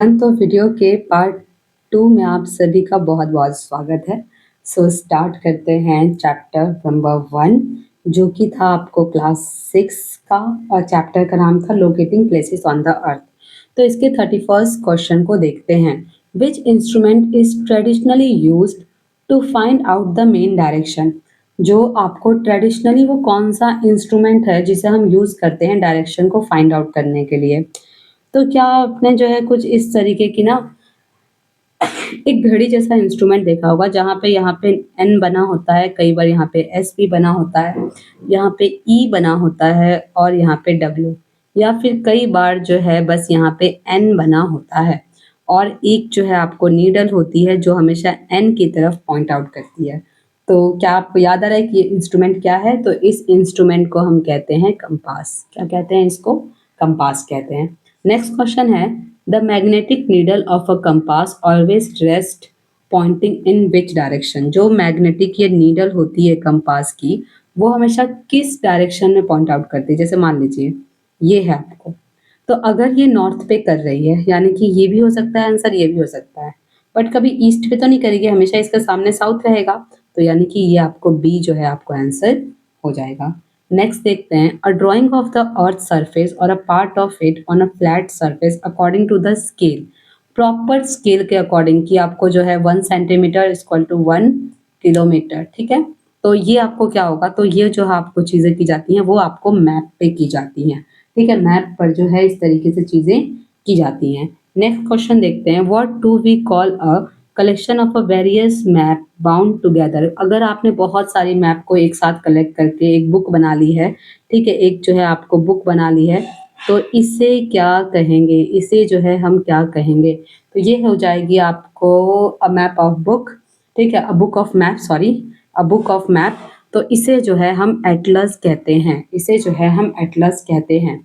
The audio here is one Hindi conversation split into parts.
तो वीडियो के पार्ट 2 में आप सभी का बहुत-बहुत स्वागत है। सो स्टार्ट करते हैं चैप्टर नंबर 1 जो कि था आपको क्लास 6 का और चैप्टर का नाम था locating places on the earth. तो इसके 31st क्वेश्चन को देखते हैं। Which instrument is traditionally used to find out the main direction? जो आपको ट्रेडिशनली वो कौन-सा इंस्ट्रूमेंट है जिसे हम यूज़ करते हैं डायरेक्शन को फाइंड आउट करने के लिए? तो क्या आपने जो है कुछ इस तरीके की ना एक घड़ी जैसा इंस्ट्रूमेंट देखा होगा जहाँ पे यहाँ पे एन बना होता है, कई बार यहाँ पे एस भी बना होता है, यहाँ पे ई बना होता है और यहाँ पे डब्ल्यू, या फिर कई बार जो है बस यहाँ पे एन बना होता है और एक जो है आपको नीडल होती है जो हमेशा एन की तरफ पॉइंट आउट करती है। तो क्या आपको याद आ रहा है कि ये इंस्ट्रूमेंट क्या है? तो इस इंस्ट्रूमेंट को हम कहते हैं कंपास। क्या कहते हैं इसको? कंपास कहते हैं। नेक्स्ट क्वेश्चन है, the magnetic needle of a compass always rest pointing in which direction? जो मैग्नेटिक ये नीडल होती है कंपास की, वो हमेशा किस डायरेक्शन में पॉइंट आउट करती है? जैसे मान लीजिए ये है आपको, तो अगर ये नॉर्थ पे कर रही है यानी कि ये भी हो सकता है आंसर, ये भी हो सकता है, बट कभी ईस्ट पे तो नहीं करेगी, हमेशा इसका सामने साउथ रहेगा, तो यानी कि ये आपको बी जो है आपको आंसर हो जाएगा। नेक्स्ट देखते हैं, a drawing of the earth surface और a part of it on a flat surface according to the scale. Proper scale के अकॉर्डिंग कि आपको जो है 1 सेंटीमीटर इक्वल टू 1 किलोमीटर, ठीक है। तो ये आपको क्या होगा, तो ये जो है आपको चीज़ें की जाती हैं वो आपको मैप पे की जाती हैं, ठीक है। मैप पर जो है इस तरीके से चीज़ें की जाती हैं। नेक्स्ट क्वेश्चन देखते हैं, what do we call a collection of a various map bound together? अगर आपने बहुत सारी मैप को एक साथ कलेक्ट करके एक बुक बना ली है, ठीक है, एक जो है आपको बुक बना ली है, तो इसे क्या कहेंगे? इसे जो है हम क्या कहेंगे? तो ये हो जाएगी आपको अ मैप ऑफ बुक, ठीक है, a book of map, sorry, a book of map. तो इसे जो है हम एटलस कहते हैं, इसे जो है हम एटलस कहते हैं।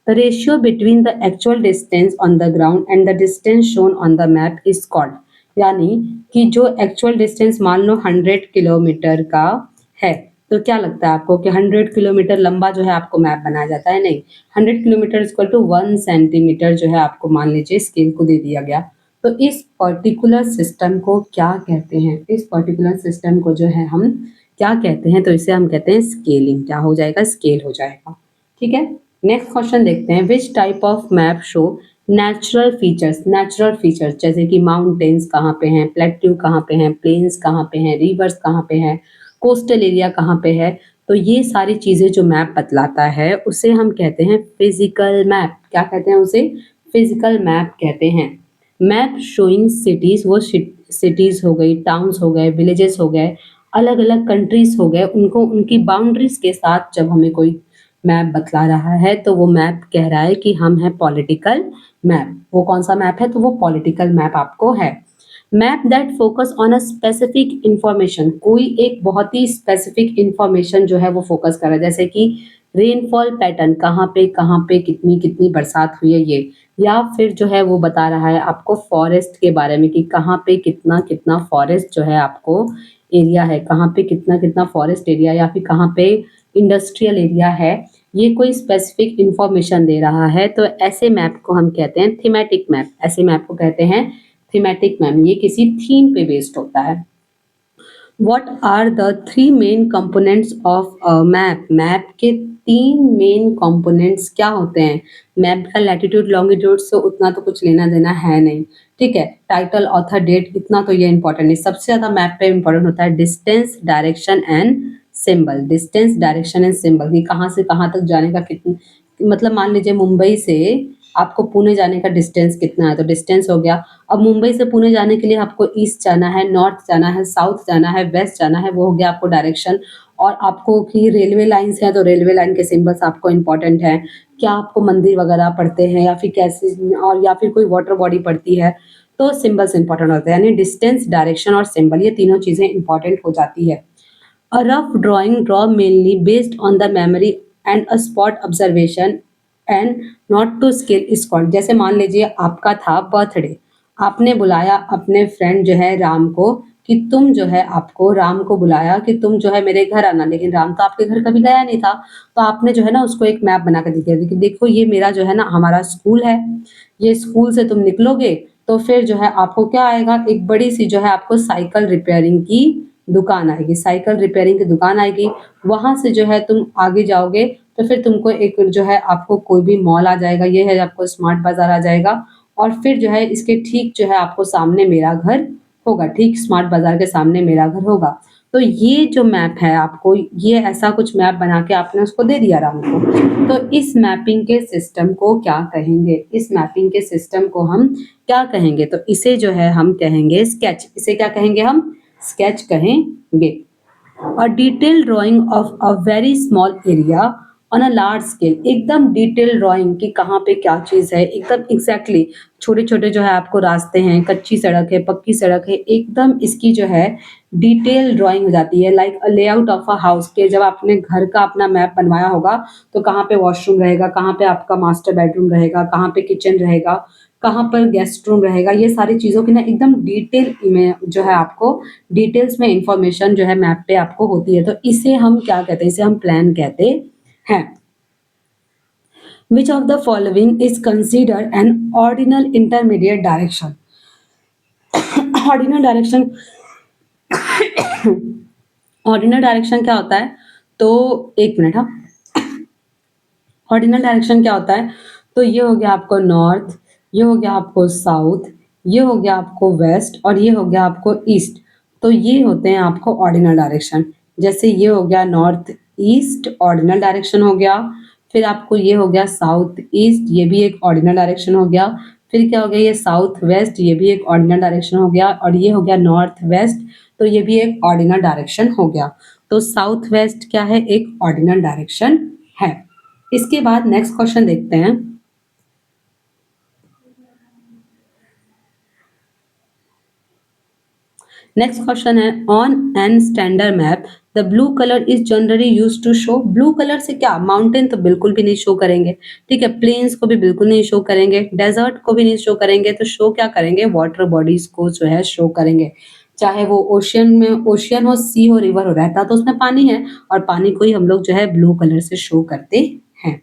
The ratio between the actual distance on the ground and the distance shown on the map is called, यानी कि जो एक्चुअल डिस्टेंस मान लो 100 किलोमीटर का है, तो क्या लगता है आपको कि 100 किलोमीटर लंबा जो है आपको मैप बनाया जाता है? नहीं, 100 किलोमीटर इक्वल टू 1 सेंटीमीटर जो है आपको मान लीजिए स्केल को दे दिया गया। तो इस पर्टिकुलर सिस्टम को क्या कहते हैं? इस पर्टिकुलर सिस्टम को जो है हम क्या कहते हैं? तो इसे हम कहते हैं स्केलिंग। क्या हो जाएगा? स्केल हो जाएगा, ठीक है। नेक्स्ट क्वेश्चन देखते हैं, which type of map show natural features? Natural features जैसे कि माउंटेन्स कहाँ पे हैं, प्लेट्यू कहाँ पे हैं, प्लेन्स कहाँ पे हैं, रिवर्स कहाँ पे हैं, कोस्टल एरिया कहाँ पे है, तो ये सारी चीज़ें जो मैप बतलाता है उसे हम कहते हैं फिजिकल मैप। क्या कहते हैं उसे? फिजिकल मैप कहते हैं। मैप शोइंग सिटीज़, वो सिटीज़ हो गई, टाउन्स हो गए, विलेजेस हो गए, अलग अलग कंट्रीज हो गए, उनको उनकी बाउंड्रीज के साथ जब हमें कोई मैप बतला रहा है तो वो मैप कह रहा है कि हम हैं पॉलिटिकल मैप। वो कौन सा मैप है? तो वो पॉलिटिकल मैप आपको है। Map that focus on a specific information, कोई एक बहुत ही स्पेसिफिक इंफॉर्मेशन जो है वो फोकस कर रहा है, जैसे कि रेनफॉल पैटर्न, कहाँ पे कितनी कितनी बरसात हुई है ये, या फिर जो है वो बता रहा है आपको फॉरेस्ट के बारे में कि कहाँ पे कितना कितना फॉरेस्ट जो है आपको एरिया है, कहाँ पे कितना कितना फॉरेस्ट एरिया, या फिर कहाँ पे इंडस्ट्रियल एरिया है, ये कोई स्पेसिफिक इंफॉर्मेशन दे रहा है, तो ऐसे मैप को हम कहते हैं थीमेटिक मैप। ऐसे मैप को कहते हैं थीमेटिक मैप, ये किसी थीम पे बेस्ड होता है। What are the 3 main components of a map? Map के 3 मेन कंपोनेंट्स क्या होते हैं? मैप का लैटिट्यूड लॉन्गिट्यूड से उतना तो कुछ लेना देना है नहीं, ठीक है। टाइटल, ऑथर, डेट, इतना तो ये इंपॉर्टेंट नहीं। सबसे ज्यादा मैप पे इंपॉर्टेंट होता है distance, direction and symbol. Distance, direction and symbol, ये कहाँ से कहाँ तक जाने का कितना, मतलब मान लीजिए मुंबई से आपको पुणे जाने का डिस्टेंस कितना है, तो डिस्टेंस हो गया। अब मुंबई से पुणे जाने के लिए आपको ईस्ट जाना है, नॉर्थ जाना है, साउथ जाना है, वेस्ट जाना है, वो हो गया आपको डायरेक्शन। और आपको कि रेलवे लाइन्स हैं तो रेलवे लाइन के सिंबल्स आपको इंपॉर्टेंट हैं। क्या आपको मंदिर वगैरह पढ़ते हैं या फिर कैसे, और या फिर कोई वाटर बॉडी पड़ती है, तो सिंबल्स इंपॉर्टेंट होते हैं, यानी डिस्टेंस, डायरेक्शन और सिंबल, ये तीनों चीज़ें इंपॉर्टेंट हो जाती है। A rough drawing draw mainly based on the memory and a spot observation and not to scale is called। जैसे मान लीजिए आपका था बर्थडे, आपने बुलाया अपने फ्रेंड जो है राम को कि तुम जो है आपको राम को बुलाया कि तुम जो है मेरे घर आना, लेकिन राम तो आपके घर कभी गया नहीं था। तो आपने जो है ना उसको एक मैप बना के दिखा दी कि देखो ये मेरा जो है ना हमारा स्कूल है, ये स्कूल से तुम निकलोगे तो फिर जो है आपको क्या आएगा, एक बड़ी सी जो है आपको साइकिल रिपेयरिंग की दुकान आएगी, साइकिल रिपेयरिंग की दुकान आएगी। वहां से जो है तुम आगे जाओगे तो फिर तुमको एक जो है आपको कोई भी मॉल आ जाएगा, ये है आपको स्मार्ट बाजार आ जाएगा। और फिर जो है इसके ठीक जो है आपको सामने मेरा घर होगा, ठीक स्मार्ट बाजार के सामने मेरा घर होगा। तो ये जो मैप है आपको, ये ऐसा कुछ मैप बना के आपने उसको दे दिया राम को। तो इस मैपिंग के सिस्टम को क्या कहेंगे, इस मैपिंग के सिस्टम को हम क्या कहेंगे, तो इसे जो है हम कहेंगे स्केच। इसे क्या कहेंगे, हम स्केच कहेंगे। और detail drying of a very small area on a large scale, एकदम डिटेल ड्राइंग कि कहाँ पे क्या चीज़ है, एकदम एग्जैक्टली छोटे छोटे जो है आपको रास्ते हैं, कच्ची सड़क है, पक्की सड़क है, एकदम इसकी जो है डिटेल ड्राइंग हो जाती है। Like a layout of a house के, जब आपने घर का अपना मैप बनवाया होगा तो कहाँ पे वॉशरूम रहेगा, कहाँ पे आपका मास्टर बेडरूम रहेगा, कहाँ पे किचन रहेगा, कहाँ पर गेस्ट रूम रहेगा, ये सारी चीज़ों की ना एकदम डिटेल में जो है आपको डिटेल्स में इंफॉर्मेशन जो है मैप पे आपको होती है। तो इसे हम क्या कहते हैं, इसे हम प्लान कहते हैं। Which of the following is considered an ordinal intermediate direction. Ordinal direction, ordinal direction क्या होता है, तो एक मिनट, हाँ, ऑर्डिनल डायरेक्शन क्या होता है, तो ये हो गया आपको नॉर्थ, ये हो गया आपको साउथ, ये हो गया आपको वेस्ट और ये हो गया आपको ईस्ट। तो ये होते हैं आपको ऑर्डिनल डायरेक्शन। जैसे ये हो गया नॉर्थ ईस्ट, ऑर्डिनल डायरेक्शन हो गया। फिर आपको ये हो गया साउथ ईस्ट, ये भी एक ऑर्डिनल डायरेक्शन हो गया। फिर क्या हो गया, ये साउथ वेस्ट, ये भी एक ऑर्डिनल डायरेक्शन हो गया। और ये हो गया नॉर्थ वेस्ट, तो ये भी एक ऑर्डिनल डायरेक्शन हो गया। तो साउथ वेस्ट क्या है, एक ऑर्डिनल डायरेक्शन है। इसके बाद नेक्स्ट क्वेश्चन देखते हैं। नेक्स्ट क्वेश्चन है, on an standard map the blue colour is generally use to show. Blue colour से क्या, माउंटेन तो बिल्कुल भी नहीं शो करेंगे, ठीक है, प्लेन्स को भी बिल्कुल नहीं शो करेंगे, डेजर्ट को भी नहीं शो करेंगे, तो शो क्या करेंगे, वाटर बॉडीज को जो है शो करेंगे। चाहे वो ओशियन में, ओशियन हो, सी हो, रिवर हो, रहता तो उसमें पानी है और पानी को ही हम लोग जो है ब्लू कलर से शो करते हैं।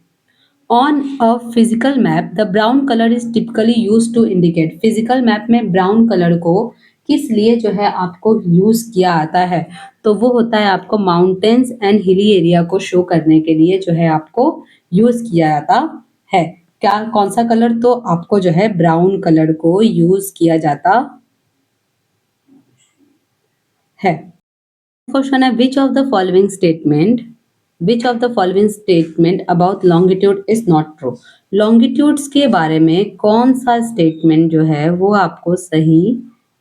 On a physical map the brown colour is typically use to indicate. Physical map में ब्राउन कलर को किस लिए जो है आपको यूज किया आता है, तो वो होता है आपको माउंटेन्स एंड हिली एरिया को शो करने के लिए जो है आपको यूज किया जाता है। क्या, कौन सा कलर, तो आपको जो है ब्राउन कलर को यूज किया जाता है। क्वेश्चन है, which of the following statement, which of the following statement about longitude is not true. Longitudes के बारे में कौन सा स्टेटमेंट जो है वो आपको सही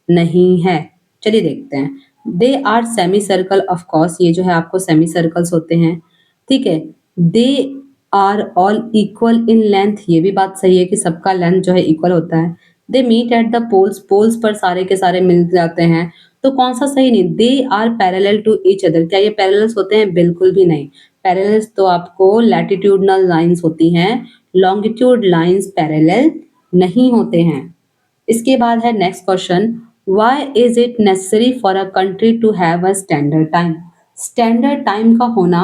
नहीं है। चलिए देखते हैं। They are semi circle, of course ये जो है आपको सेमी सर्कल्स होते हैं, ठीक है। They are all equal in length, ये भी बात सही है कि सबका लेंथ जो है इक्वल होता है। They meet at the poles, poles पर सारे के सारे मिल जाते हैं। तो कौन सा सही नहीं, they are parallel to each other, क्या ये पैरेलल्स होते हैं, बिल्कुल भी नहीं। पैरेलल्स तो आपको लैटिट्यूडनल लाइंस होती हैं, लॉन्गिट्यूड लाइंस पैरेलल नहीं होते हैं। इसके बाद है next question, why is it necessary for a country to have a standard time. Standard time का होना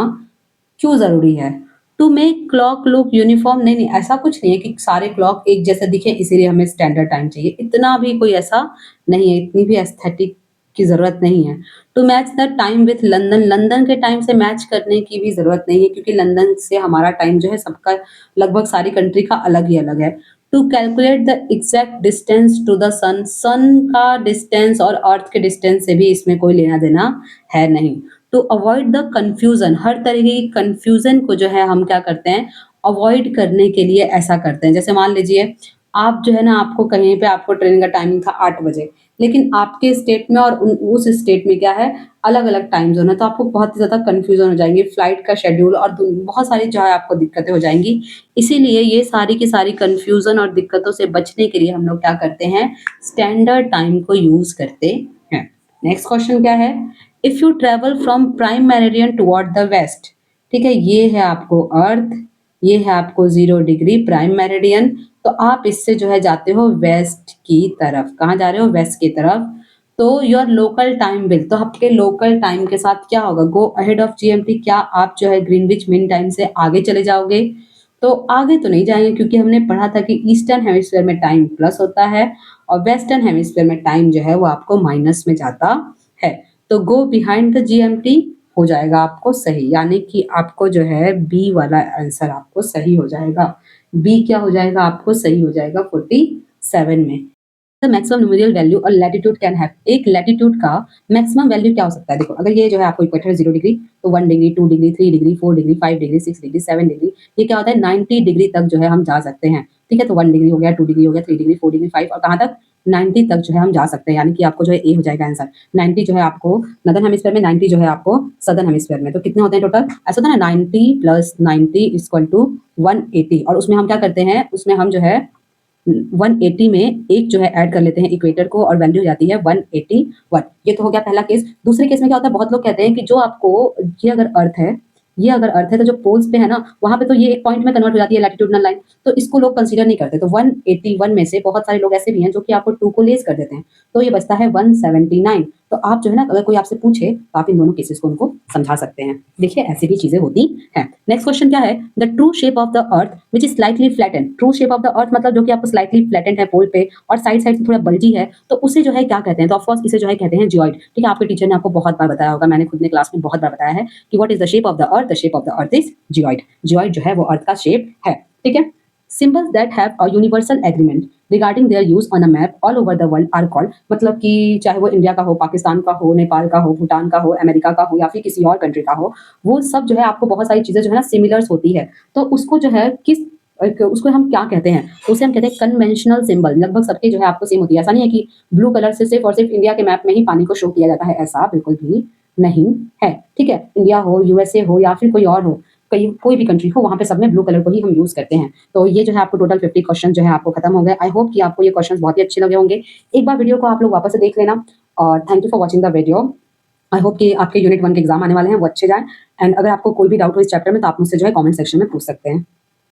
क्यों जरूरी है, to make clock look uniform. नहीं नहीं, ऐसा कुछ नहीं है कि सारे क्लॉक एक जैसे दिखे इसीलिए हमें स्टैंडर्ड टाइम चाहिए, इतना भी कोई ऐसा नहीं है, इतनी भी एस्थेटिक की जरूरत नहीं है। To match the time with London, London के टाइम से मैच करने की भी जरूरत नहीं है, क्योंकि लंदन से हमारा टाइम जो है सबका लगभग सारी कंट्री का अलग ही अलग है। To calculate the exact distance to the sun, sun का डिस्टेंस और अर्थ के डिस्टेंस से भी इसमें कोई लेना देना है नहीं। टू अवॉइड द कंफ्यूजन, हर तरह की कंफ्यूजन को जो है हम क्या करते हैं, अवॉइड करने के लिए ऐसा करते हैं। जैसे मान लीजिए आप जो है ना, आपको कहीं पे आपको ट्रेन का टाइमिंग था 8 बजे, लेकिन आपके स्टेट में और उस स्टेट में क्या है, अलग अलग टाइम जोन है, तो आपको बहुत ही ज्यादा कंफ्यूजन हो जाएंगी, फ्लाइट का शेड्यूल और बहुत सारी जो है आपको दिक्कतें हो जाएंगी। इसीलिए ये सारी की सारी कंफ्यूजन और दिक्कतों से बचने के लिए हम लोग क्या करते हैं, स्टैंडर्ड टाइम को यूज करते हैं। नेक्स्ट क्वेश्चन क्या है, if you travel from prime meridian toward the west, ठीक है, ये है आपको अर्थ, ये है आपको 0 डिग्री प्राइम मेरिडियन, तो आप इससे जो है जाते हो वेस्ट की तरफ, कहाँ जा रहे हो, वेस्ट की तरफ। तो योर लोकल टाइम विल, तो आपके लोकल टाइम के साथ क्या होगा, गो अहेड ऑफ जीएमटी, क्या आप जो है ग्रीनविच मीन टाइम से आगे चले जाओगे? तो आगे तो नहीं जाएंगे, क्योंकि हमने पढ़ा था कि ईस्टर्न हेमिस्फीयर में टाइम प्लस होता है और वेस्टर्न हेमिस्फीयर में टाइम जो है वो आपको माइनस में जाता है। तो गो बिहाइंड द जीएमटी हो जाएगा आपको सही, यानी कि आपको जो है बी वाला आंसर आपको सही हो जाएगा। बी क्या हो जाएगा, आपको सही हो जाएगा 47 में। द मैक्सिमम न्यूमेरियल वैल्यू और लैटिट्यूड कैन हैव, एक लैटिट्यूड का मैक्सिमम वैल्यू क्या हो सकता है? देखो, अगर ये जो है आपको इक्वेटर है 0 डिग्री, तो 1 degree, 2 degree, 3 degree, 4 degree, 5 degree, 6 degree, 7 degree, ये क्या होता है 90 डिग्री तक जो है हम जा सकते हैं। ठीक है, तो 1 डिग्री हो गया, 2 डिग्री हो गया, 3 डिग्री, 4 डिग्री, 5 और कहाँ तक 90 तक जो है हम जा सकते हैं, यानी कि आपको जो है ए हो जाएगा आंसर। 90 जो है आपको नॉर्दर्न हेमिस्फीयर में, 90 जो है आपको सदर्न हेमिस्फीयर में। तो कितने होते हैं टोटल? ऐसा होता है ना 90 प्लस 90 इक्वल टू 180, और उसमें हम क्या करते हैं, उसमें हम जो है 180 में एक जो है ऐड कर लेते हैं इक्वेटर को और वैल्यू हो जाती है 181। ये तो हो गया पहला केस। दूसरे केस में क्या होता है, बहुत लोग कहते हैं कि जो आपको ये अगर अर्थ है, ये अगर अर्थ है तो जो पोल्स पे है ना, वहां पे तो ये एक पॉइंट में कन्वर्ट हो जाती है लैटिट्यूडनल लाइन, तो इसको लोग कंसीडर नहीं करते। तो 181 में से बहुत सारे लोग ऐसे भी हैं जो कि आपको 2 को लेस कर देते हैं, तो ये बचता है 179। तो आप जो है ना, अगर कोई आपसे पूछे तो आप इन दोनों केसेस को उनको समझा सकते हैं। देखिए ऐसी भी चीजें होती हैं। नेक्स्ट क्वेश्चन क्या है, the true shape of the earth which is slightly flattened. True shape of the अर्थ मतलब जो कि आपको स्लाइटली फ्लैटेंड है पोल पे और साइड साइड से थोड़ा बल्जी है, तो उसे जो है क्या कहते हैं? तो ऑफकोर्स इसे जो है कहते हैं जियोइड। ठीक है, आपके टीचर ने आपको बहुत बार बताया होगा, मैंने खुद ने क्लास में बहुत बार बताया है कि what is the shape of the earth? The shape of the earth is geoid. Geoid जो है वो अर्थ का शेप है। ठीक है, symbols that have a universal agreement regarding their use on a map all over the world are called, मतलब कि चाहे वो इंडिया का हो, पाकिस्तान का हो, नेपाल का हो, भूटान का हो, अमेरिका का हो या फिर किसी और कंट्री का हो, वो सब जो है आपको बहुत सारी चीजें जो है ना सिमिलर्स होती है, तो उसको जो है किस उसको हम क्या कहते हैं? तो उसे हम कहते हैं कन्वेंशनल सिंबल। लगभग सबके जो है आपको सेम होती है। ऐसा नहीं है कि ब्लू कलर से सिर्फ और सिर्फ इंडिया के मैप में ही पानी को शो किया जाता है, ऐसा बिल्कुल भी नहीं है। ठीक है, इंडिया हो, यूएसए हो या फिर कोई और हो, कोई भी कंट्री हो, वहां पे सब में ब्लू कलर को ही हम यूज करते हैं। तो ये जो है आपको टोटल 50 क्वेश्चन जो है आपको खत्म हो गए। आई होप कि आपको ये क्वेश्चन बहुत ही अच्छे लगे होंगे। एक बार वीडियो को आप लोग वापस से देख लेना और thank you for watching the video. I hope कि आपके यूनिट 1 के एग्जाम आने वाले हैं वो अच्छे जाएं। एंड अगर आपको कोई भी डाउट हो इस चैप्टर में तो आप मुझसे जो है कमेंट सेक्शन में पूछ सकते हैं।